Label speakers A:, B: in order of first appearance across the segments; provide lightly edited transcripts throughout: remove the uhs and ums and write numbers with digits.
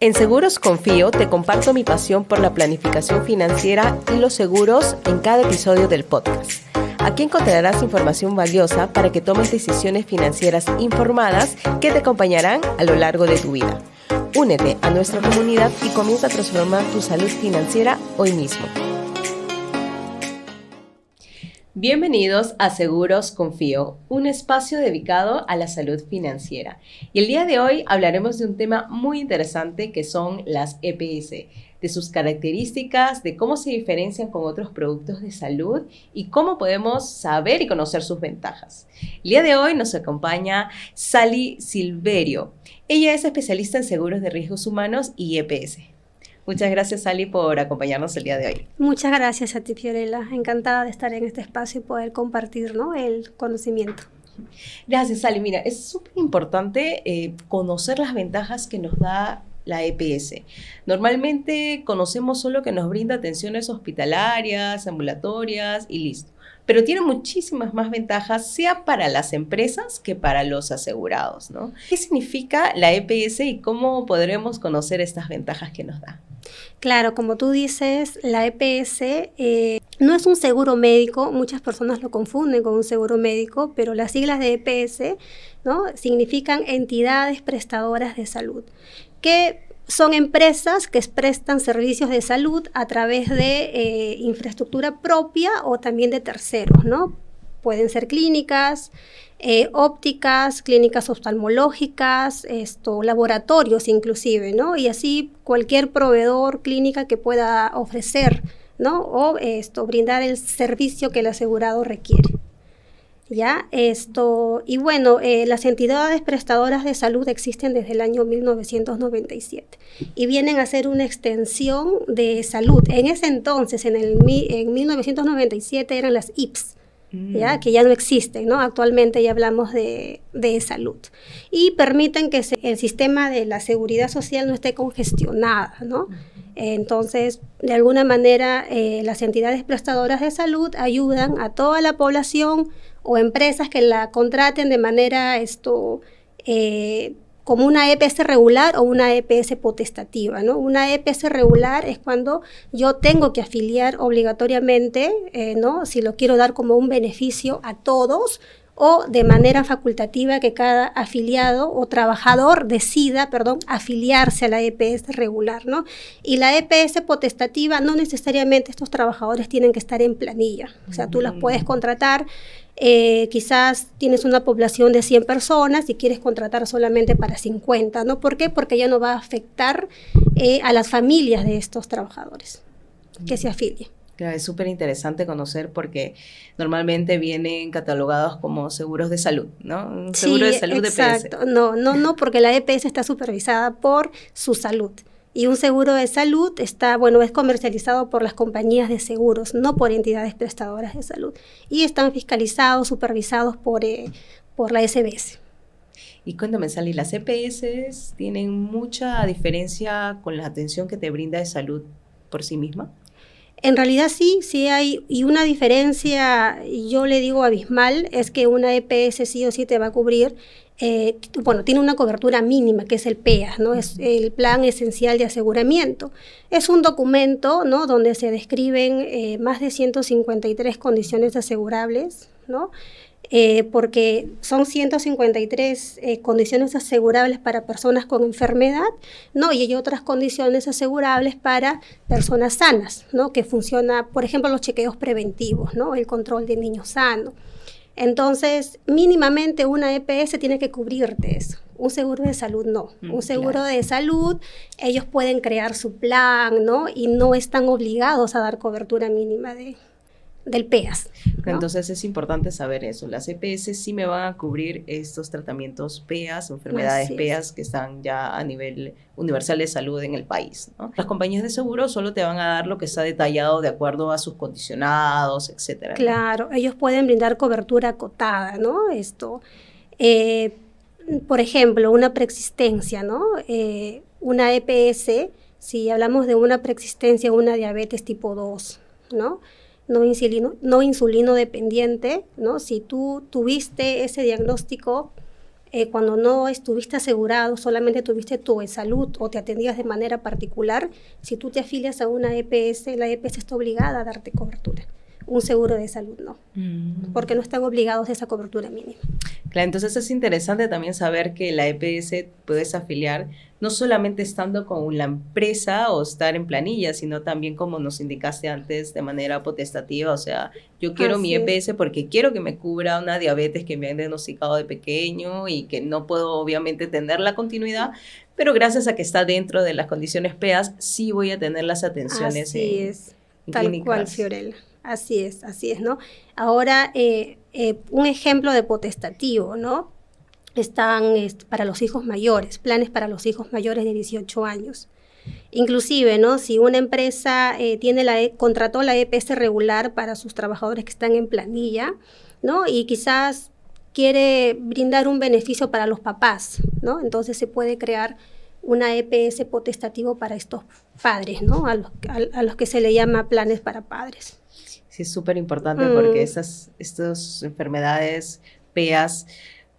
A: En Seguros Confío te comparto mi pasión por la planificación financiera y los seguros en cada episodio del podcast. Aquí encontrarás información valiosa para que tomes decisiones financieras informadas que te acompañarán a lo largo de tu vida. Únete a nuestra comunidad y comienza a transformar tu salud financiera hoy mismo. Bienvenidos a Seguros Confío, un espacio dedicado a la salud financiera. Y el día de hoy hablaremos de un tema muy interesante que son las EPS, de sus características, de cómo se diferencian con otros productos de salud y cómo podemos saber y conocer sus ventajas. El día de hoy nos acompaña Sally Silverio. Ella es especialista en seguros de riesgos humanos y EPS. Muchas gracias, Sally, por acompañarnos el día de hoy.
B: Muchas gracias a ti, Fiorella. Encantada de estar en este espacio y poder compartir, ¿no?, el conocimiento.
A: Gracias, Sally. Mira, es súper importante conocer las ventajas que nos da la EPS. Normalmente conocemos solo que nos brinda atenciones hospitalarias, ambulatorias y listo. Pero tiene muchísimas más ventajas, sea para las empresas que para los asegurados, ¿no? ¿Qué significa la EPS y cómo podremos conocer estas ventajas que nos da?
B: Claro, como tú dices, la EPS no es un seguro médico. Muchas personas lo confunden con un seguro médico, pero las siglas de EPS, ¿no?, significan entidades prestadoras de salud, que son empresas que prestan servicios de salud a través de infraestructura propia o también de terceros, ¿no? Pueden ser clínicas, ópticas, clínicas oftalmológicas, laboratorios inclusive, ¿no? Y así cualquier proveedor, clínica que pueda ofrecer, ¿no?, o brindar el servicio que el asegurado requiere. ¿Ya? Y bueno, las entidades prestadoras de salud existen desde el año 1997 y vienen a ser una extensión de salud. En ese entonces, en 1997 eran las IPS, ¿ya?, que ya no existen, ¿no? Actualmente ya hablamos de salud. Y permiten que el sistema de la seguridad social no esté congestionada, ¿no? Entonces, de alguna manera, las entidades prestadoras de salud ayudan a toda la población o empresas que la contraten de manera como una EPS regular o una EPS potestativa, ¿no? Una EPS regular es cuando yo tengo que afiliar obligatoriamente, ¿no?, si lo quiero dar como un beneficio a todos, o de manera facultativa que cada afiliado o trabajador decida, afiliarse a la EPS regular, ¿no? Y la EPS potestativa, no necesariamente estos trabajadores tienen que estar en planilla. O sea, tú las puedes contratar, quizás tienes una población de 100 personas y quieres contratar solamente para 50, ¿no? ¿Por qué? Porque ya no va a afectar a las familias de estos trabajadores que se afilien.
A: Claro, es súper interesante conocer porque normalmente vienen catalogados como seguros de salud, ¿no? Un seguro de salud
B: exacto.
A: EPS.
B: No, porque la EPS está supervisada por su salud. Y un seguro de salud es comercializado por las compañías de seguros, no por entidades prestadoras de salud. Y están fiscalizados, supervisados por la SBS.
A: Y cuéntame, Sally, ¿las EPS tienen mucha diferencia con la atención que te brinda de salud por sí misma?
B: En realidad sí hay, y una diferencia, yo le digo abismal, es que una EPS sí o sí te va a cubrir, tiene una cobertura mínima, que es el PEA, ¿no? Es el Plan Esencial de Aseguramiento. Es un documento, ¿no?, donde se describen más de 153 condiciones asegurables, ¿no? Porque son 153 condiciones asegurables para personas con enfermedad, ¿no? Y hay otras condiciones asegurables para personas sanas, ¿no?, que funciona, por ejemplo, los chequeos preventivos, ¿no?, el control de niños sanos. Entonces, mínimamente una EPS tiene que cubrirte eso. Un seguro de salud no. Un seguro de salud, ellos pueden crear su plan, ¿no?, y no están obligados a dar cobertura mínima del PEAS, ¿no?
A: Entonces es importante saber eso. Las EPS sí me van a cubrir estos tratamientos PEAS, enfermedades PEAS que están ya a nivel universal de salud en el país, ¿no? Las compañías de seguro solo te van a dar lo que está detallado de acuerdo a sus condicionados, etcétera, ¿no?
B: Claro, ellos pueden brindar cobertura acotada, ¿no? Por ejemplo, una preexistencia, ¿no? Una EPS, si hablamos de una preexistencia, una diabetes tipo 2, ¿no? No insulino dependiente, ¿no? Si tú tuviste ese diagnóstico cuando no estuviste asegurado, solamente tuviste tu salud o te atendías de manera particular, si tú te afilias a una EPS, la EPS está obligada a darte cobertura. Un seguro de salud no, porque no están obligados a esa cobertura mínima.
A: Claro, entonces es interesante también saber que la EPS puedes afiliar no solamente estando con la empresa o estar en planilla, sino también, como nos indicaste antes, de manera potestativa. O sea, yo quiero mi EPS porque quiero que me cubra una diabetes que me han diagnosticado de pequeño y que no puedo obviamente tener la continuidad, pero gracias a que está dentro de las condiciones PEAS, sí voy a tener las atenciones
B: así es,
A: en
B: tal
A: clínicas.
B: cual, Fiorella. Así es, ¿no? Ahora, un ejemplo de potestativo, ¿no? Están para los hijos mayores, planes para los hijos mayores de 18 años. Inclusive, ¿no? Si una empresa contrató la EPS regular para sus trabajadores que están en planilla, ¿no? Y quizás quiere brindar un beneficio para los papás, ¿no? Entonces se puede crear una EPS potestativo para estos padres, ¿no? A los que se le llama planes para padres.
A: Sí, es súper importante porque estas enfermedades PEAS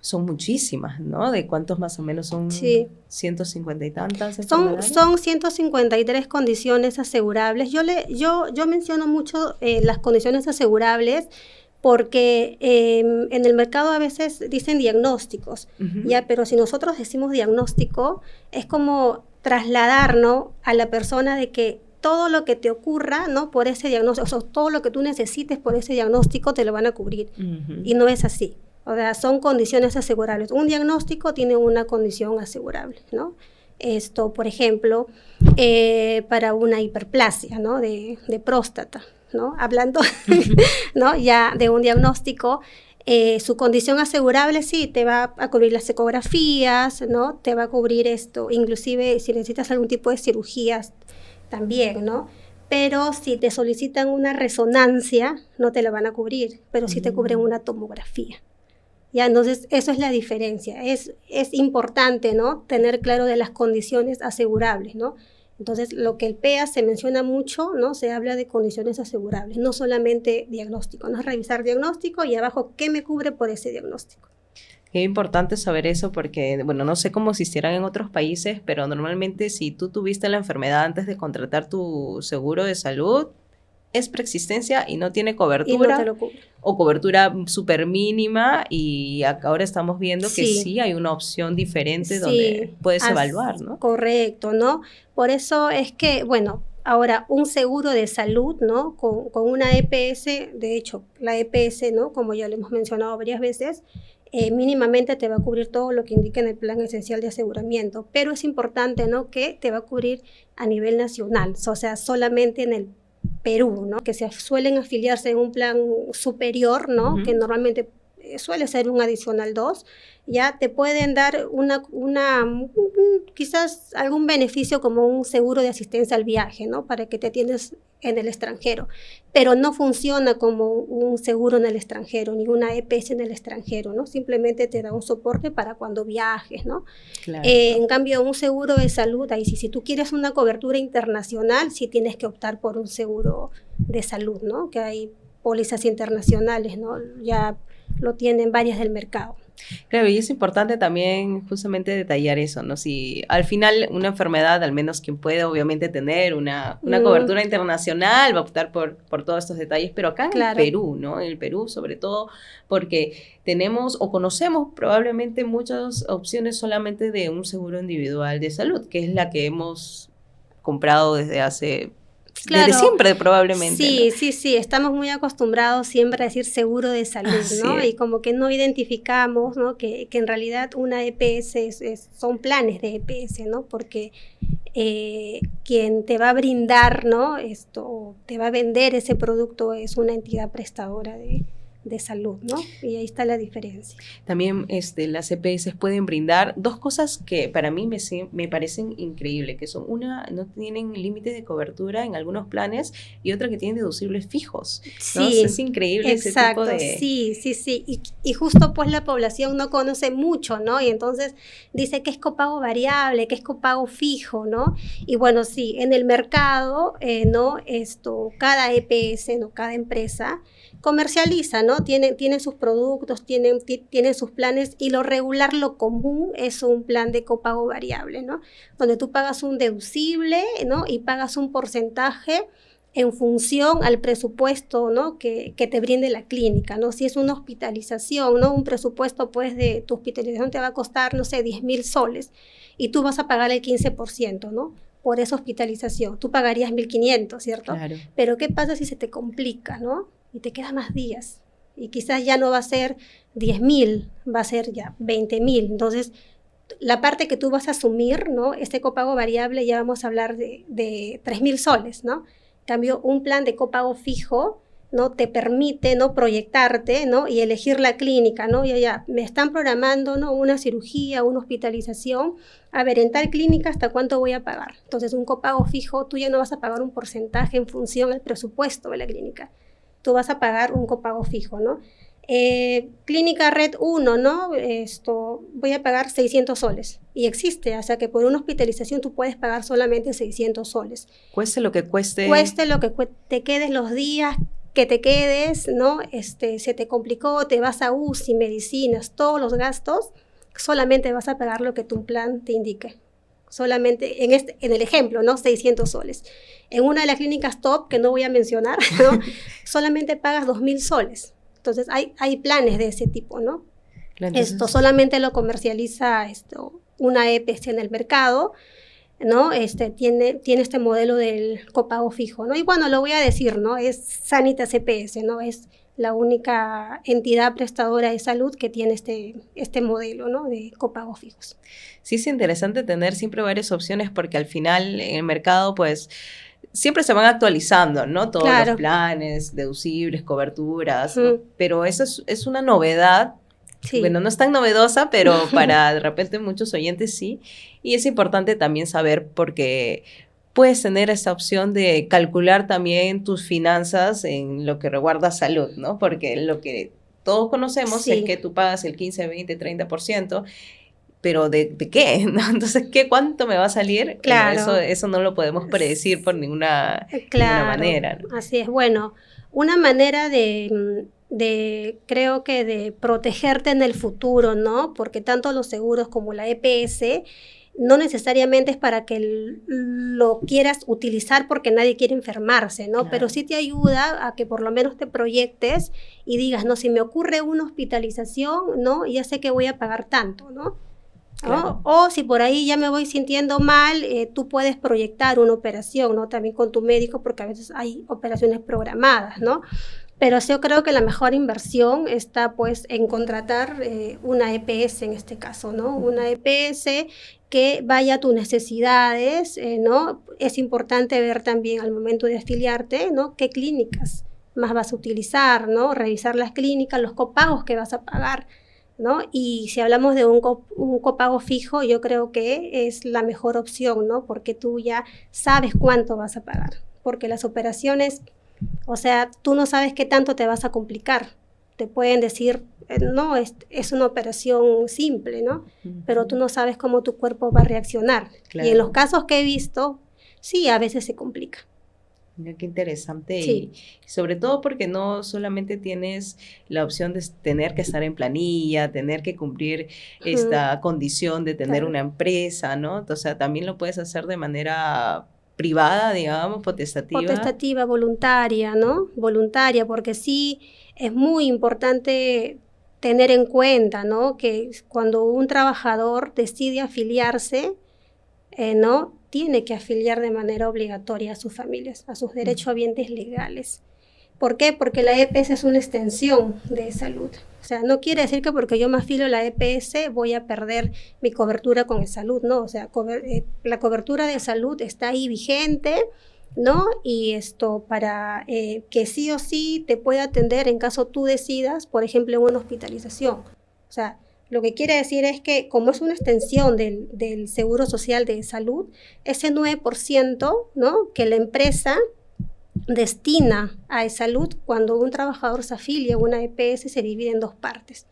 A: son muchísimas, ¿no? ¿De cuántos más o menos son?
B: Sí.
A: 150 y tantas
B: enfermedades. Son 153 condiciones asegurables. Yo menciono mucho las condiciones asegurables porque en el mercado a veces dicen diagnósticos, ya, pero si nosotros decimos diagnóstico, es como trasladar, ¿no?, a la persona de que todo lo que te ocurra, ¿no?, por ese diagnóstico, o sea, todo lo que tú necesites por ese diagnóstico te lo van a cubrir. Y no es así. O sea, son condiciones asegurables. Un diagnóstico tiene una condición asegurable, ¿no? Esto, por ejemplo, para una hiperplasia, ¿no?, de próstata, ¿no? Hablando, ¿no?, ya de un diagnóstico, su condición asegurable sí te va a cubrir las ecografías, ¿no? Te va a cubrir esto, inclusive si necesitas algún tipo de cirugías también, ¿no? Pero si te solicitan una resonancia, no te la van a cubrir, pero sí te cubren una tomografía. Ya, entonces, eso es la diferencia. Es importante, ¿no?, tener claro de las condiciones asegurables, ¿no? Entonces, lo que el PEAS se menciona mucho, ¿no?, se habla de condiciones asegurables, no solamente diagnóstico, no es revisar diagnóstico y abajo, ¿qué me cubre por ese diagnóstico?
A: Qué importante saber eso porque, bueno, no sé cómo existieran en otros países, pero normalmente si tú tuviste la enfermedad antes de contratar tu seguro de salud, es preexistencia y no tiene cobertura,
B: y no te lo cubre,
A: o cobertura súper mínima, y ahora estamos viendo que sí hay una opción diferente donde puedes evaluar, ¿no?
B: Correcto, ¿no? Por eso es que, bueno, ahora un seguro de salud, ¿no?, con una EPS, de hecho, la EPS, ¿no?, como ya lo hemos mencionado varias veces, mínimamente te va a cubrir todo lo que indica en el plan esencial de aseguramiento, pero es importante, ¿no?, que te va a cubrir a nivel nacional, o sea, solamente en el Perú, ¿no?, que se suelen afiliarse en un plan superior, ¿no?, que normalmente suele ser un adicional 2, ya te pueden dar quizás algún beneficio como un seguro de asistencia al viaje, ¿no?, para que te atiendas en el extranjero, pero no funciona como un seguro en el extranjero, ni una EPS en el extranjero, ¿no? Simplemente te da un soporte para cuando viajes, ¿no? Claro. En cambio, un seguro de salud, ahí sí, si tú quieres una cobertura internacional, sí tienes que optar por un seguro de salud, ¿no?, que hay pólizas internacionales, ¿no?, ya lo tienen varias del mercado.
A: Claro, y es importante también justamente detallar eso, ¿no? Si al final una enfermedad, al menos quien puede obviamente tener una cobertura internacional, va a optar por todos estos detalles, pero acá en el Perú, ¿no? En el Perú sobre todo, porque tenemos o conocemos probablemente muchas opciones solamente de un seguro individual de salud, que es la que hemos comprado desde hace... Claro, desde siempre probablemente.
B: Sí,
A: ¿no?
B: sí, estamos muy acostumbrados siempre a decir seguro de salud, ¿no? Y como que no identificamos, ¿no?, que en realidad una EPS son planes de EPS, ¿no? Porque quien te va a brindar, ¿no?, te va a vender ese producto es una entidad prestadora de salud, ¿no? Y ahí está la diferencia.
A: También las EPS pueden brindar dos cosas que para mí me parecen increíbles, que son una, no tienen límite de cobertura en algunos planes, y otra que tienen deducibles fijos, ¿no?
B: Sí,
A: es increíble
B: exacto,
A: ese tipo de...
B: Sí. Y justo pues la población no conoce mucho, ¿no? Y entonces dice que es copago variable, que es copago fijo, ¿no? Y bueno, sí, en el mercado, ¿no?, cada EPS, ¿no?, cada empresa comercializa, ¿no?, ¿no? Tienen sus productos, tienen sus planes, y lo regular, lo común, es un plan de copago variable, ¿no? Donde tú pagas un deducible, ¿no? Y pagas un porcentaje en función al presupuesto, ¿no? que te brinde la clínica, ¿no? Si es una hospitalización, ¿no? Un presupuesto, pues, de tu hospitalización te va a costar, no sé, 10,000 soles, y tú vas a pagar el 15%, ¿no? Por esa hospitalización. Tú pagarías 1,500, ¿cierto?
A: Claro.
B: Pero ¿qué pasa si se te complica, ¿no? Y te quedan más días. Y quizás ya no va a ser 10,000, va a ser ya 20,000. Entonces, la parte que tú vas a asumir, ¿no? Este copago variable, ya vamos a hablar de 3,000 soles, ¿no? En cambio, un plan de copago fijo, ¿no? Te permite, ¿no? Proyectarte, ¿no? Y elegir la clínica, ¿no? Ya, me están programando, ¿no? Una cirugía, una hospitalización. A ver, en tal clínica, ¿hasta cuánto voy a pagar? Entonces, un copago fijo, tú ya no vas a pagar un porcentaje en función del presupuesto de la clínica. Tú vas a pagar un copago fijo, ¿no? Clínica Red 1, ¿no? Voy a pagar 600 soles. Y existe, o sea que por una hospitalización tú puedes pagar solamente 600 soles.
A: Cueste lo que cueste.
B: Cueste lo que te quedes los días que te quedes, ¿no? Se te complicó, te vas a UCI, medicinas, todos los gastos, solamente vas a pagar lo que tu plan te indique. Solamente, en el ejemplo, ¿no? 600 soles. En una de las clínicas top, que no voy a mencionar, ¿no? Solamente pagas 2,000 soles. Entonces, hay planes de ese tipo, ¿no?
A: Entonces,
B: Solamente lo comercializa una EPS en el mercado, ¿no? Tiene este modelo del copago fijo, ¿no? Y bueno, lo voy a decir, ¿no? Es Sanitas EPS, ¿no? Es la única entidad prestadora de salud que tiene este modelo, ¿no? De copagos fijos.
A: Sí, es interesante tener siempre varias opciones, porque al final en el mercado, pues, siempre se van actualizando, ¿no? Todos
B: Claro.
A: los planes, deducibles, coberturas, ¿no? Pero eso es una novedad.
B: Sí.
A: Bueno, no es tan novedosa, pero para de repente muchos oyentes sí. Y es importante también saber, porque puedes tener esa opción de calcular también tus finanzas en lo que reguarda salud, ¿no? Porque lo que todos conocemos
B: Sí.
A: es que tú pagas el 15, 20, 30%, pero ¿de qué? ¿No? Entonces, ¿cuánto me va a salir?
B: Claro.
A: Bueno, eso no lo podemos predecir por ninguna manera, ¿no?
B: Así es. Bueno, una manera creo que de protegerte en el futuro, ¿no? Porque tanto los seguros como la EPS no necesariamente es para que lo quieras utilizar porque nadie quiere enfermarse, ¿no?
A: Claro.
B: Pero sí te ayuda a que por lo menos te proyectes y digas, no, si me ocurre una hospitalización, ¿no? Ya sé que voy a pagar tanto, ¿no?
A: Claro.
B: O si por ahí ya me voy sintiendo mal, tú puedes proyectar una operación, ¿no? También con tu médico, porque a veces hay operaciones programadas, ¿no? Pero yo creo que la mejor inversión está, pues, en contratar una EPS en este caso, ¿no? Una EPS que vaya a tus necesidades, ¿no? Es importante ver también al momento de afiliarte, ¿no? ¿Qué clínicas más vas a utilizar, ¿no? Revisar las clínicas, los copagos que vas a pagar, ¿no? Y si hablamos de un copago fijo, yo creo que es la mejor opción, ¿no? Porque tú ya sabes cuánto vas a pagar. Porque las operaciones, o sea, tú no sabes qué tanto te vas a complicar. Te pueden decir, no, es una operación simple, ¿no? Pero tú no sabes cómo tu cuerpo va a reaccionar.
A: Claro.
B: Y en los casos que he visto, sí, a veces se complica.
A: Mira qué interesante.
B: Sí.
A: Y sobre todo porque no solamente tienes la opción de tener que estar en planilla, tener que cumplir esta condición de tener una empresa, ¿no? O sea, también lo puedes hacer de manera privada, digamos, potestativa.
B: Potestativa, voluntaria, ¿no? Voluntaria, porque sí es muy importante tener en cuenta, ¿no? Que cuando un trabajador decide afiliarse, ¿no? Tiene que afiliar de manera obligatoria a sus familias, a sus derechohabientes legales. ¿Por qué? Porque la EPS es una extensión de salud. O sea, no quiere decir que porque yo me afilio a la EPS voy a perder mi cobertura con el salud, ¿no? O sea, la cobertura de salud está ahí vigente, ¿no? Y para que sí o sí te pueda atender en caso tú decidas, por ejemplo, en una hospitalización. O sea, lo que quiere decir es que como es una extensión del Seguro Social de Salud, ese 9%, ¿no? Que la empresa destina a salud, cuando un trabajador se afilia a una EPS, se divide en dos partes.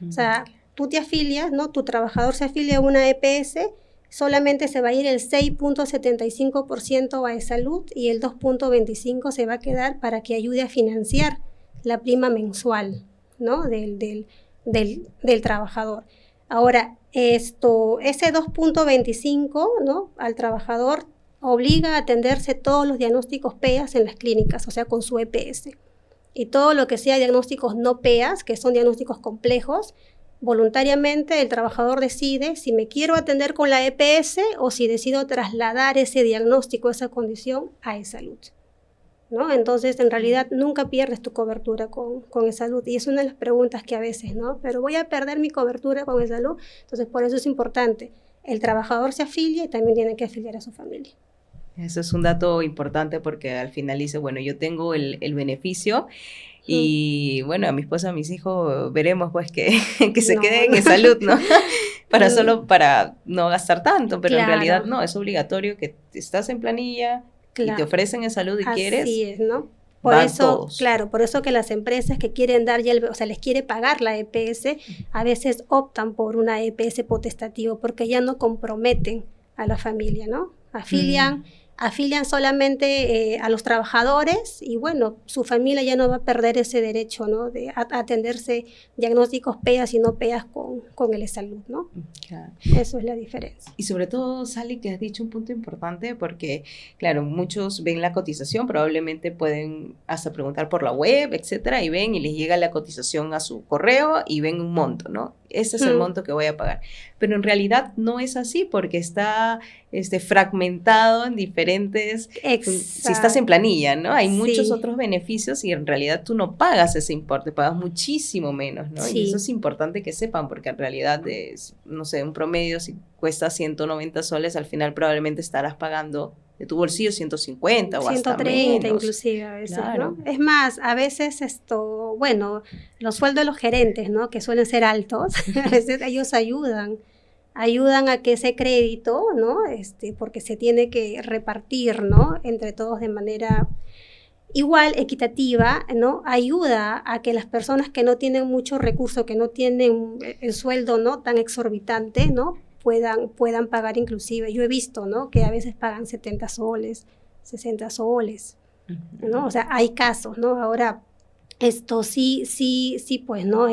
B: O sea, tú te afilias, ¿no? Tu trabajador se afilia a una EPS, solamente se va a ir el 6.75% a salud y el 2.25% se va a quedar para que ayude a financiar la prima mensual, ¿no? Del trabajador. Ahora, ese 2.25, ¿no? Al trabajador obliga a atenderse todos los diagnósticos PEAS en las clínicas, o sea, con su EPS. Y todo lo que sea diagnósticos no PEAS, que son diagnósticos complejos, voluntariamente el trabajador decide si me quiero atender con la EPS o si decido trasladar ese diagnóstico, esa condición a eSalud, ¿no? Entonces, en realidad, nunca pierdes tu cobertura con eSalud. Y es una de las preguntas que a veces, ¿no? Pero voy a perder mi cobertura con eSalud. Entonces, por eso es importante. El trabajador se afilia y también tiene que afiliar a su familia.
A: Eso es un dato importante porque al final dice, bueno, yo tengo el beneficio y bueno, a mi esposa, a mis hijos, veremos pues que se queden en salud, ¿no? Solo para no gastar tanto, pero en realidad no, es obligatorio que estás en planilla y te ofrecen en salud y quieres.
B: Así es, ¿no? Por eso, claro, por eso que las empresas que quieren dar ya, o sea, les quiere pagar la EPS, a veces optan por una EPS potestativo porque ya no comprometen a la familia, ¿no? Afilian solamente a los trabajadores y bueno, su familia ya no va a perder ese derecho, ¿no? De atenderse diagnósticos PEAS y no PEAS con el eSalud, ¿no?
A: Claro.
B: Eso es la diferencia.
A: Y sobre todo, Sally, que has dicho un punto importante porque, claro, muchos ven la cotización, probablemente pueden hasta preguntar por la web, etcétera, y ven y les llega la cotización a su correo y ven un monto, ¿no? Ese es el monto que voy a pagar. Pero en realidad no es así porque está fragmentado en diferentes...
B: Exacto.
A: Si estás en planilla, ¿no? Hay muchos otros beneficios y en realidad tú no pagas ese importe, pagas muchísimo menos, ¿no?
B: Sí.
A: Y eso es importante que sepan porque en realidad, no sé, un promedio si cuesta 190 soles, al final probablemente estarás pagando de tu bolsillo 150 o hasta
B: 130
A: menos.
B: Inclusive a veces,
A: claro.
B: ¿no? Es más, a veces bueno, los sueldos de los gerentes, ¿no? Que suelen ser altos, a veces ellos ayudan a que ese crédito, ¿no? Porque se tiene que repartir, ¿no? Entre todos de manera igual, equitativa, ¿no? Ayuda a que las personas que no tienen muchos recursos, que no tienen el sueldo, ¿no? Tan exorbitante, ¿no? Puedan pagar inclusive. Yo he visto, ¿no? Que a veces pagan 70 soles, 60 soles, ¿no? O sea, hay casos, ¿no? Ahora, sí, pues, ¿no?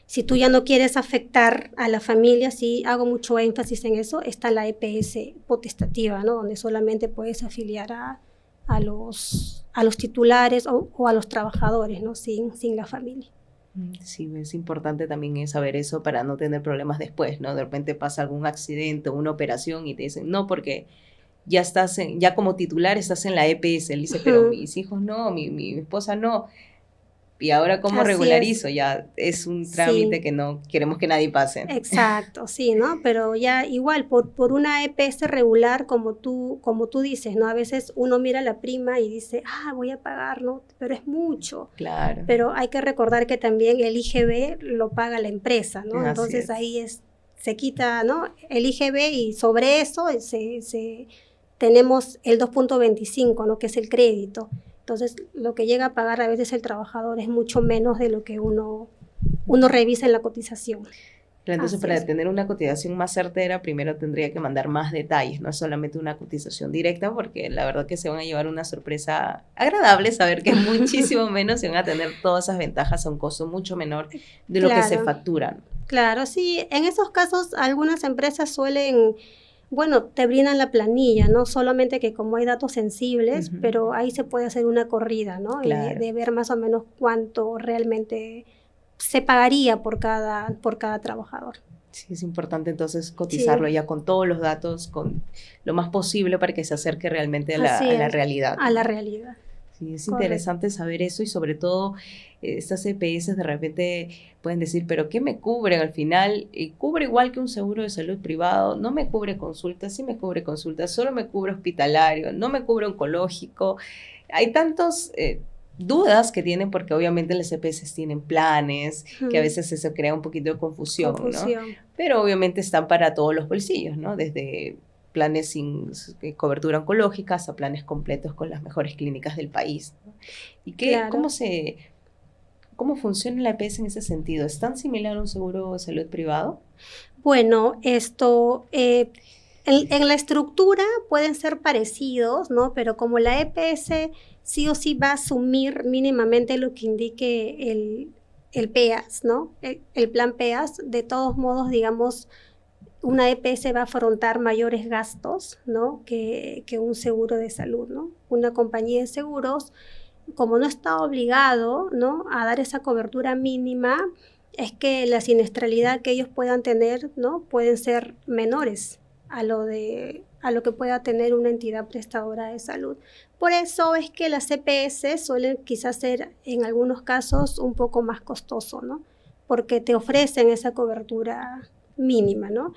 B: Si tú ya no quieres afectar a la familia, sí hago mucho énfasis en eso, está la EPS potestativa, ¿no? Donde solamente puedes afiliar a los titulares o a los trabajadores, ¿no? Sin la familia.
A: Sí, es importante también saber eso para no tener problemas después, ¿no? De repente pasa algún accidente o una operación y te dicen, no, porque ya ya como titular estás en la EPS. Él dice, pero mis hijos no, mi esposa no. Y ahora, ¿cómo regularizo? Ya es un trámite que no queremos que nadie pase.
B: Exacto, sí, ¿no? Pero ya igual, por una EPS regular, como tú dices, ¿no? A veces uno mira la prima y dice, voy a pagar, ¿no? Pero es mucho.
A: Claro.
B: Pero hay que recordar que también el IGB lo paga la empresa, ¿no?
A: Así
B: Entonces
A: es.
B: ahí se quita, ¿no? El IGB y sobre eso tenemos el 2.25, ¿no? Que es el crédito. Entonces, lo que llega a pagar a veces el trabajador es mucho menos de lo que uno revisa en la cotización.
A: Entonces, para tener una cotización más certera, primero tendría que mandar más detalles, no solamente una cotización directa, porque la verdad que se van a llevar una sorpresa agradable, saber que es muchísimo menos y van a tener todas esas ventajas a un costo mucho menor de lo que se facturan.
B: Claro, sí. En esos casos, algunas empresas suelen... Bueno, te brindan la planilla, ¿no? Solamente que como hay datos sensibles, pero ahí se puede hacer una corrida, ¿no?
A: Claro.
B: De ver más o menos cuánto realmente se pagaría por cada trabajador.
A: Sí, es importante entonces cotizarlo ya con todos los datos, con lo más posible para que se acerque realmente a la realidad.
B: A la realidad.
A: Sí, es interesante saber eso y sobre todo estas EPS de repente pueden decir, pero ¿qué me cubre al final? ¿Cubre igual que un seguro de salud privado? ¿No me cubre consultas? Sí me cubre consultas, solo me cubre hospitalario, no me cubre oncológico. Hay tantos dudas que tienen porque obviamente las EPS tienen planes, que a veces se crea un poquito de confusión, ¿no? Pero obviamente están para todos los bolsillos, ¿no? Desde planes sin cobertura oncológica hasta planes completos con las mejores clínicas del país, ¿no? ¿Y cómo funciona la EPS en ese sentido? ¿Es tan similar a un seguro de salud privado?
B: Bueno, En la estructura pueden ser parecidos, ¿no? Pero como la EPS sí o sí va a asumir mínimamente lo que indique el PEAS, ¿no? El plan PEAS, de todos modos, digamos, una EPS va a afrontar mayores gastos, ¿no? que un seguro de salud, ¿no? Una compañía de seguros, como no está obligado, ¿no?, a dar esa cobertura mínima, es que la siniestralidad que ellos puedan tener, ¿no?, pueden ser menores a lo que pueda tener una entidad prestadora de salud. Por eso es que las EPS suelen quizás ser en algunos casos un poco más costoso, ¿no?, porque te ofrecen esa cobertura mínima, ¿no?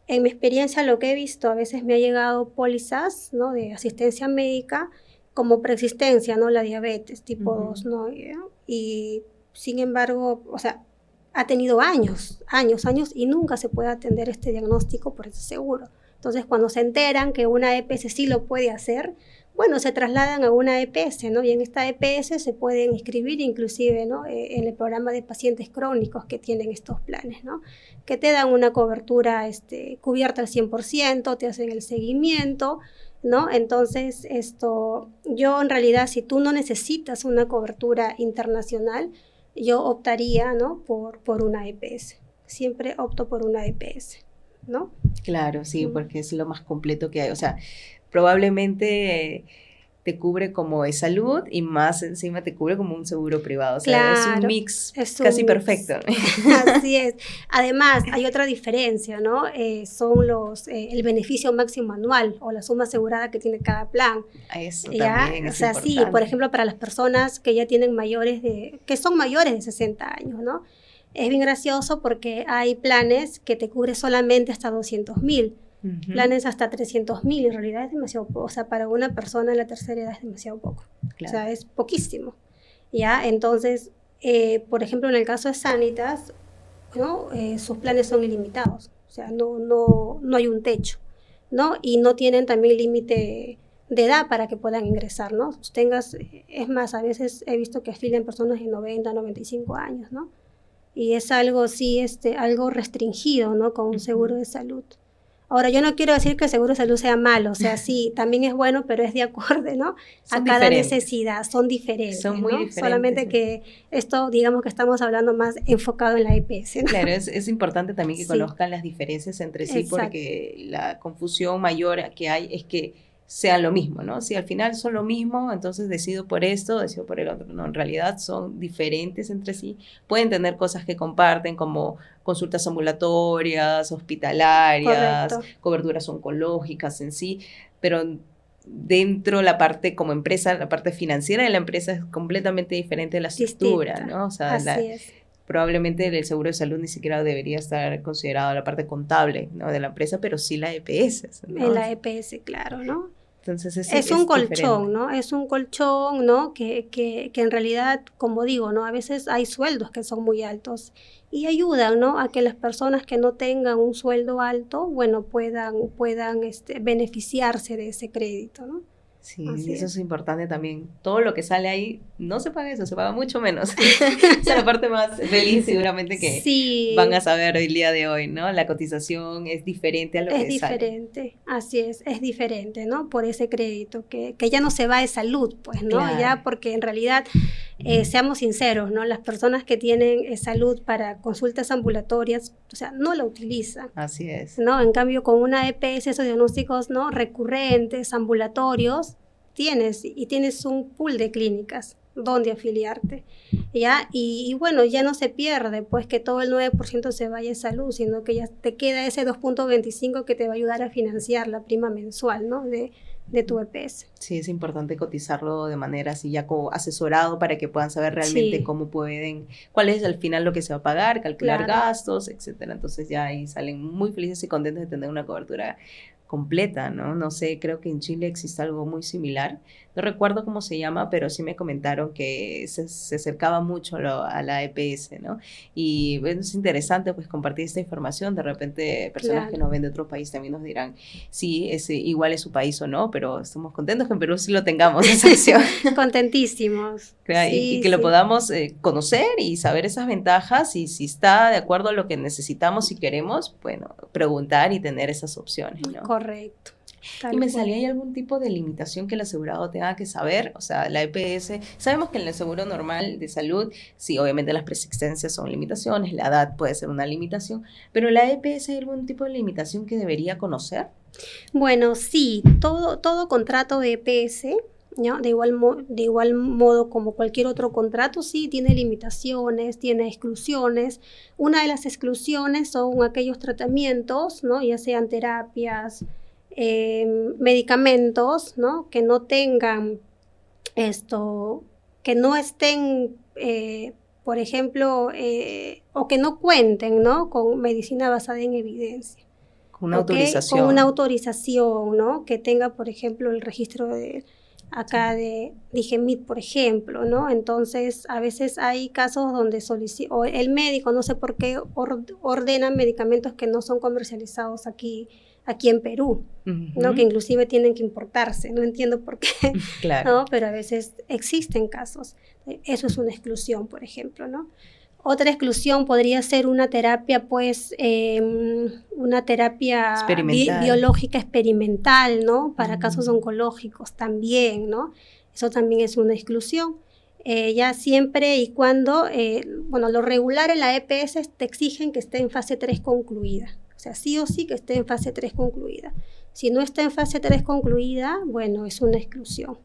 B: En mi experiencia, lo que he visto, a veces me ha llegado pólizas, ¿no?, de asistencia médica como preexistencia, ¿no?, la diabetes tipo 2, ¿no? Y sin embargo, o sea, ha tenido años, y nunca se puede atender este diagnóstico por ese seguro. Entonces, cuando se enteran que una EPS sí lo puede hacer, bueno, se trasladan a una EPS, ¿no? Y en esta EPS se pueden inscribir inclusive, ¿no?, en el programa de pacientes crónicos que tienen estos planes, ¿no?, que te dan una cobertura cubierta al 100%, te hacen el seguimiento, ¿no? Entonces, yo en realidad, si tú no necesitas una cobertura internacional, yo optaría, ¿no?, por una EPS. Siempre opto por una EPS, ¿no?
A: Claro, sí, porque es lo más completo que hay. O sea, probablemente te cubre como de salud y más encima te cubre como un seguro privado. O sea,
B: claro,
A: es un mix casi perfecto.
B: Así es. Además, hay otra diferencia, ¿no? Son el beneficio máximo anual o la suma asegurada que tiene cada plan.
A: Eso
B: ¿Ya?
A: también es
B: o sea,
A: importante.
B: Sí, por ejemplo, para las personas que ya tienen que son mayores de 60 años, ¿no? Es bien gracioso porque hay planes que te cubre solamente hasta 200,000. Planes hasta 300,000, en realidad es demasiado poco. O sea, para una persona en la tercera edad es demasiado poco. Claro. O sea, es poquísimo. ¿Ya? Entonces, por ejemplo, en el caso de Sanitas, ¿no?, sus planes son ilimitados. O sea, no hay un techo, ¿no? Y no tienen también límite de edad para que puedan ingresar, ¿no? Es más, a veces he visto que afilian personas de 90, 95 años, ¿no? Y es algo, sí, algo restringido, ¿no?, con un seguro de salud. Ahora, yo no quiero decir que el seguro de salud sea malo, o sea, sí, también es bueno, pero es de acuerdo, ¿no?, a cada necesidad, son diferentes.
A: Son muy diferentes.
B: Solamente que esto, digamos que estamos hablando más enfocado en la EPS, ¿no?
A: Claro, es importante también que conozcan las diferencias entre sí. Exacto. Porque la confusión mayor que hay es que sean lo mismo, ¿no? Si al final son lo mismo, entonces decido por esto, decido por el otro. No, en realidad son diferentes entre sí. Pueden tener cosas que comparten como consultas ambulatorias, hospitalarias, correcto, coberturas oncológicas en sí, pero dentro la parte como empresa, la parte financiera de la empresa es completamente diferente de la estructura, distinta, ¿no? O sea, probablemente el seguro de salud ni siquiera debería estar considerado la parte contable, ¿no?, de la empresa, pero sí la EPS, ¿no?
B: En la EPS, claro, ¿no?
A: Entonces
B: es un colchón, ¿no? Es un colchón, ¿no?, que en realidad, como digo, ¿no?, a veces hay sueldos que son muy altos y ayudan, ¿no?, a que las personas que no tengan un sueldo alto, bueno, puedan beneficiarse de ese crédito, ¿no?
A: Sí, eso es importante también. Todo lo que sale ahí, no se paga eso, se paga mucho menos. Esa es la parte más feliz seguramente que van a saber el día de hoy, ¿no? La cotización es diferente a lo que sale. Es diferente,
B: así es diferente, ¿no? Por ese crédito, que ya no se va de salud, pues, ¿no? Claro. Ya, porque en realidad, seamos sinceros, ¿no?, las personas que tienen salud para consultas ambulatorias, o sea, no la utilizan.
A: Así es.
B: ¿No? En cambio, con una EPS, esos diagnósticos, ¿no?, recurrentes, ambulatorios, tienes un pool de clínicas donde afiliarte, ¿ya? Y bueno, ya no se pierde, pues, que todo el 9% se vaya a salud, sino que ya te queda ese 2.25 que te va a ayudar a financiar la prima mensual, ¿no?, de tu EPS.
A: Sí, es importante cotizarlo de manera así ya como asesorado para que puedan saber realmente cómo cuál es al final lo que se va a pagar, calcular gastos, etcétera. Entonces ya ahí salen muy felices y contentos de tener una cobertura completa, ¿no? No sé, creo que en Chile existe algo muy similar. No recuerdo cómo se llama, pero sí me comentaron que se acercaba mucho a la EPS, ¿no? Y bueno, es interesante pues compartir esta información. De repente personas que nos ven de otro país también nos dirán si igual es su país o no, pero estamos contentos que en Perú sí lo tengamos esa opción.
B: Contentísimos.
A: Y que lo podamos conocer y saber esas ventajas y si está de acuerdo a lo que necesitamos y queremos, bueno, preguntar y tener esas opciones, ¿no?
B: Correcto.
A: ¿Y mensualidad hay algún tipo de limitación que el asegurado tenga que saber? O sea, la EPS, sabemos que en el seguro normal de salud, sí, obviamente las preexistencias son limitaciones, la edad puede ser una limitación, pero la EPS, ¿hay algún tipo de limitación que debería conocer?
B: Bueno, sí, todo contrato de EPS, ¿no? De igual modo como cualquier otro contrato, sí, tiene limitaciones, tiene exclusiones. Una de las exclusiones son aquellos tratamientos, ¿no? Ya sean terapias, medicamentos, ¿no? Que no tengan que no estén, por ejemplo, o que no cuenten, ¿no? Con medicina basada en evidencia.
A: Con una autorización.
B: Con una autorización, ¿no? Que tenga, por ejemplo, el registro de DIGEMIT, por ejemplo, ¿no? Entonces, a veces hay casos donde o el médico, no sé por qué, ordena medicamentos que no son comercializados aquí en Perú, ¿no? Que inclusive tienen que importarse, no entiendo por qué,
A: claro.
B: ¿no? Pero a veces existen casos. Eso es una exclusión, por ejemplo, ¿no? Otra exclusión podría ser una terapia, pues, una terapia biológica experimental, ¿no? Para casos oncológicos también, ¿no? Eso también es una exclusión. Ya siempre y cuando, lo regular en la EPS te exigen que esté en fase 3 concluida. O sea, sí o sí que esté en fase 3 concluida. Si no está en fase 3 concluida, bueno, es una exclusión,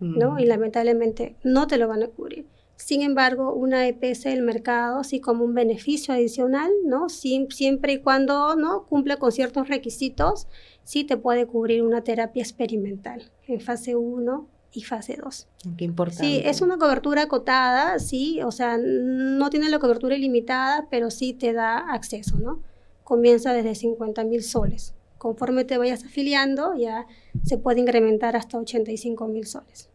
B: ¿no? Y lamentablemente no te lo van a cubrir. Sin embargo, una EPS del mercado, sí, como un beneficio adicional, ¿no? Siempre y cuando, ¿no?, cumple con ciertos requisitos, sí te puede cubrir una terapia experimental en fase 1 y fase 2.
A: Qué importante.
B: Sí, es una cobertura acotada, sí, o sea, no tiene la cobertura ilimitada, pero sí te da acceso, ¿no? Comienza desde 50,000 soles. Conforme te vayas afiliando, ya se puede incrementar hasta 85,000 soles.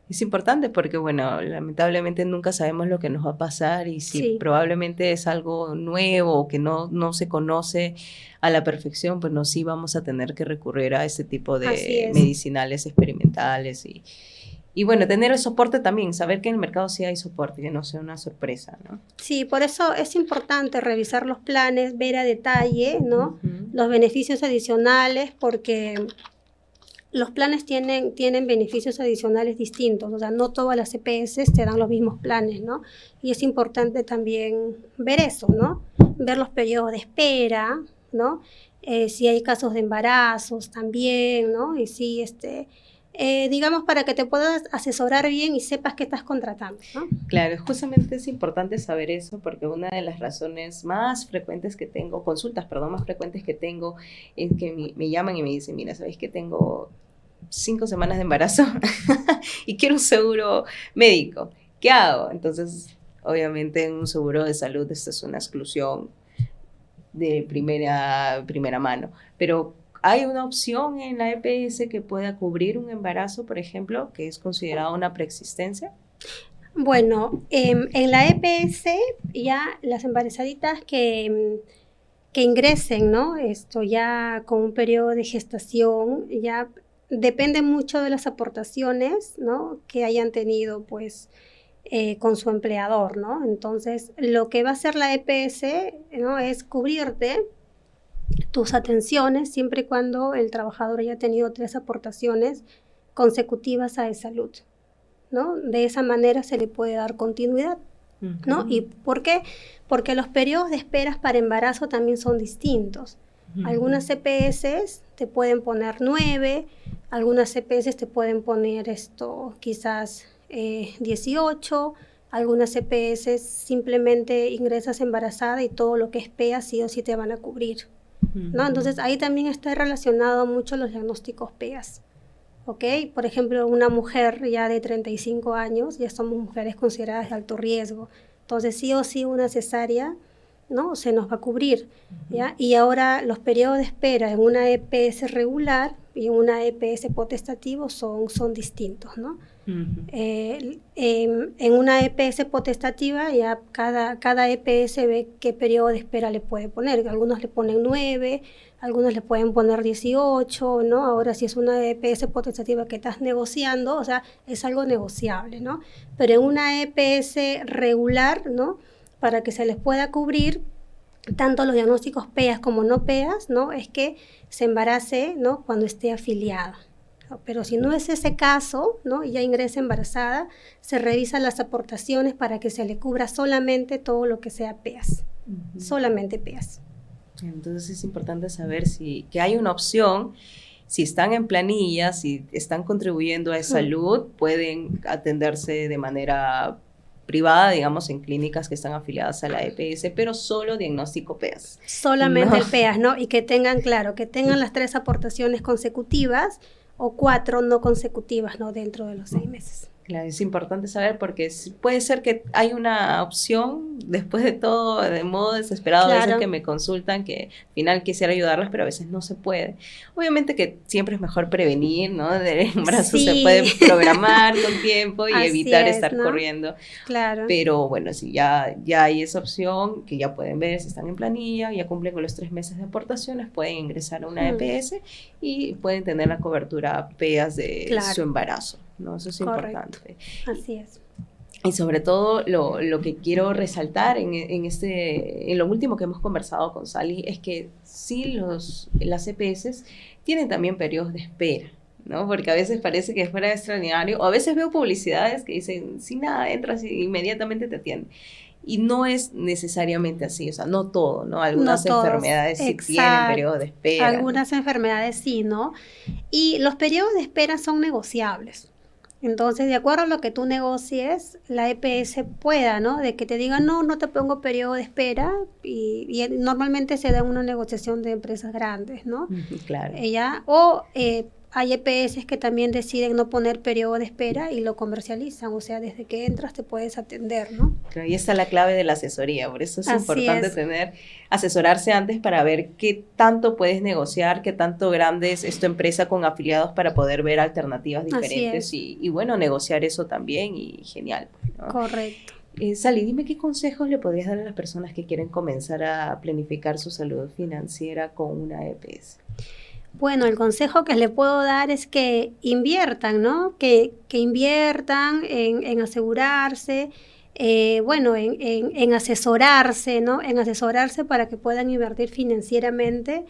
A: Es importante porque, bueno, lamentablemente nunca sabemos lo que nos va a pasar y si probablemente es algo nuevo o que no se conoce a la perfección, pues no, sí vamos a tener que recurrir a ese tipo de medicinales experimentales y bueno, tener el soporte también, saber que en el mercado sí hay soporte, que no sea una sorpresa, ¿no?
B: Sí, por eso es importante revisar los planes, ver a detalle, ¿no? Los beneficios adicionales, porque los planes tienen beneficios adicionales distintos, o sea, no todas las EPS te dan los mismos planes, ¿no? Y es importante también ver eso, ¿no? Ver los periodos de espera, ¿no? Si hay casos de embarazos también, ¿no? Y si digamos, para que te puedas asesorar bien y sepas qué estás contratando, ¿no?
A: Claro, justamente es importante saber eso porque una de las razones más frecuentes que tengo, más frecuentes que tengo, es que me llaman y me dicen, mira, ¿sabes que tengo 5 semanas de embarazo y quiero un seguro médico? ¿Qué hago? Entonces, obviamente en un seguro de salud esta es una exclusión de primera mano, pero ¿hay una opción en la EPS que pueda cubrir un embarazo, por ejemplo, que es considerado una preexistencia?
B: Bueno, en la EPS ya las embarazaditas que ingresen, ¿no? Esto ya con un periodo de gestación, ya depende mucho de las aportaciones, ¿no?, que hayan tenido, pues, con su empleador, ¿no? Entonces, lo que va a hacer la EPS, ¿no?, es cubrirte tus atenciones siempre y cuando el trabajador haya tenido 3 aportaciones consecutivas a salud, ¿no? De esa manera se le puede dar continuidad, ¿no? ¿Y por qué? Porque los periodos de esperas para embarazo también son distintos. Algunas EPS te pueden poner 9, algunas EPS te pueden poner quizás 18, algunas EPS simplemente ingresas embarazada y todo lo que es PEA sí o sí te van a cubrir, ¿no? Entonces ahí también está relacionado mucho los diagnósticos PEAs, ¿ok? Por ejemplo, una mujer ya de 35 años, ya somos mujeres consideradas de alto riesgo, entonces sí o sí una cesárea, ¿no?, se nos va a cubrir, ¿ya? Y ahora los periodos de espera en una EPS regular y en una EPS potestativo son distintos, ¿no? En una EPS potestativa ya cada EPS ve qué periodo de espera le puede poner. Algunos le ponen 9, algunos le pueden poner 18, ¿no? Ahora si es una EPS potestativa que estás negociando, o sea, es algo negociable, ¿no? Pero en una EPS regular, ¿no?, para que se les pueda cubrir, tanto los diagnósticos PEAS como no PEAS, ¿no? Es que se embarace, ¿no? Cuando esté afiliada. Pero si no es ese caso, ¿no? Y ya ingresa embarazada, se revisan las aportaciones para que se le cubra solamente todo lo que sea PEAS. Solamente PEAS.
A: Entonces es importante saber que hay una opción. Si están en planilla, si están contribuyendo a salud, pueden atenderse de manera privada, digamos, en clínicas que están afiliadas a la EPS, pero solo diagnóstico PEAS.
B: Solamente el PEAS, ¿no? Y que tengan, claro, que tengan las 3 aportaciones consecutivas o 4 no consecutivas, ¿no? Dentro de los 6 meses.
A: Claro, es importante saber porque puede ser que hay una opción, después de todo, de modo desesperado, a veces que me consultan, que al final quisiera ayudarlas, pero a veces no se puede. Obviamente que siempre es mejor prevenir, ¿no? Del embarazo se puede programar con tiempo y evitar estar corriendo.
B: Claro.
A: Pero bueno, si ya hay esa opción, que ya pueden ver si están en planilla, ya cumplen con los 3 meses de aportaciones, pueden ingresar a una EPS y pueden tener la cobertura PEAS de su embarazo. No, eso es importante.
B: Así es.
A: Y sobre todo lo que quiero resaltar en lo último que hemos conversado con Sally es que sí las EPS tienen también periodos de espera, ¿no? Porque a veces parece que es fuera extraordinario, o a veces veo publicidades que dicen, si nada, entras y inmediatamente te atienden. Y no es necesariamente así, o sea, no todo, ¿no? Algunas enfermedades sí tienen periodos de espera.
B: Algunas enfermedades sí, ¿no? Y los periodos de espera son negociables. Entonces, de acuerdo a lo que tú negocies, la EPS pueda, ¿no? De que te digan, no te pongo periodo de espera, y normalmente se da una negociación de empresas grandes, ¿no?
A: Claro.
B: Hay EPS que también deciden no poner periodo de espera y lo comercializan, o sea, desde que entras te puedes atender, ¿no?
A: Claro, y esta es la clave de la asesoría, por eso es importante asesorarse antes para ver qué tanto puedes negociar, qué tanto grande es tu empresa con afiliados para poder ver alternativas diferentes y bueno, negociar eso también y genial, ¿no?
B: Correcto.
A: Sally, dime qué consejos le podrías dar a las personas que quieren comenzar a planificar su salud financiera con una EPS.
B: Bueno, el consejo que le puedo dar es que inviertan, ¿no? Que inviertan en asegurarse, en asesorarse, ¿no? En asesorarse para que puedan invertir financieramente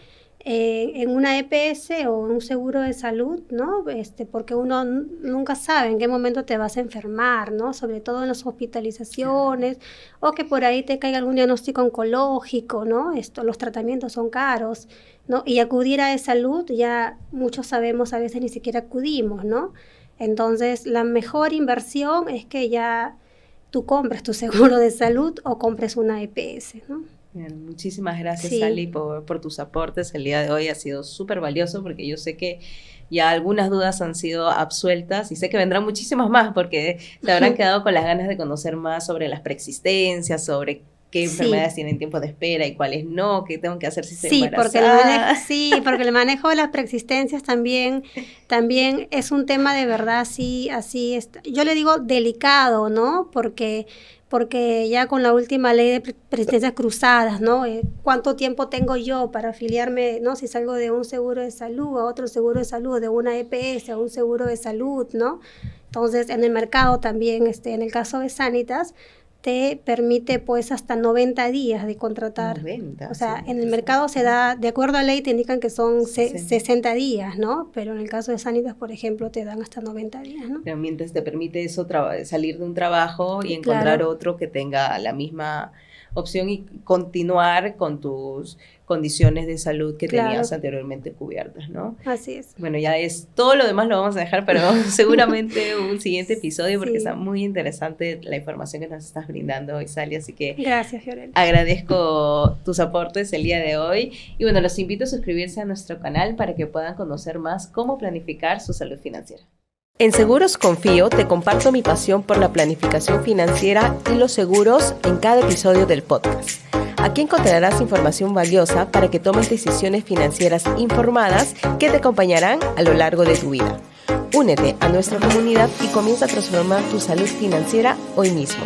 B: en una EPS o en un seguro de salud, ¿no? Porque uno nunca sabe en qué momento te vas a enfermar, ¿no? Sobre todo en las hospitalizaciones, o que por ahí te caiga algún diagnóstico oncológico, ¿no? Los tratamientos son caros, ¿no? Y acudir a salud, ya muchos sabemos, a veces ni siquiera acudimos, ¿no? Entonces, la mejor inversión es que ya tú compres tu seguro de salud o compres una EPS, ¿no?
A: Bien, muchísimas gracias, Sally, por tus aportes. El día de hoy ha sido súper valioso porque yo sé que ya algunas dudas han sido absueltas y sé que vendrán muchísimas más porque se habrán quedado con las ganas de conocer más sobre las preexistencias, sobre qué enfermedades tienen tiempo de espera y cuáles no, qué tengo que hacer si estoy embarazada.
B: Porque el manejo de las preexistencias también es un tema de verdad, así yo le digo delicado, ¿no? Porque ya con la última ley de preexistencias cruzadas, ¿no? ¿Cuánto tiempo tengo yo para afiliarme, ¿no? Si salgo de un seguro de salud a otro seguro de salud, de una EPS a un seguro de salud, ¿no? Entonces, en el mercado también, en el caso de Sanitas, te permite pues hasta 90 días de contratar.
A: 90,
B: o sea, en el mercado se da, de acuerdo a ley te indican que son 60 días, ¿no? Pero en el caso de Sanitas, por ejemplo, te dan hasta 90 días, ¿no?
A: Pero mientras te permite eso, salir de un trabajo y encontrar otro que tenga la misma opción y continuar con tus condiciones de salud que tenías anteriormente cubiertas, ¿no?
B: Así es.
A: Bueno, ya es todo lo demás lo vamos a dejar, pero seguramente un siguiente episodio porque está muy interesante la información que nos estás brindando hoy, Sally, así que
B: gracias, Fiorella.
A: Agradezco tus aportes el día de hoy y bueno, los invito a suscribirse a nuestro canal para que puedan conocer más cómo planificar su salud financiera. En Seguros Confío te comparto mi pasión por la planificación financiera y los seguros en cada episodio del podcast. Aquí encontrarás información valiosa para que tomes decisiones financieras informadas que te acompañarán a lo largo de tu vida. Únete a nuestra comunidad y comienza a transformar tu salud financiera hoy mismo.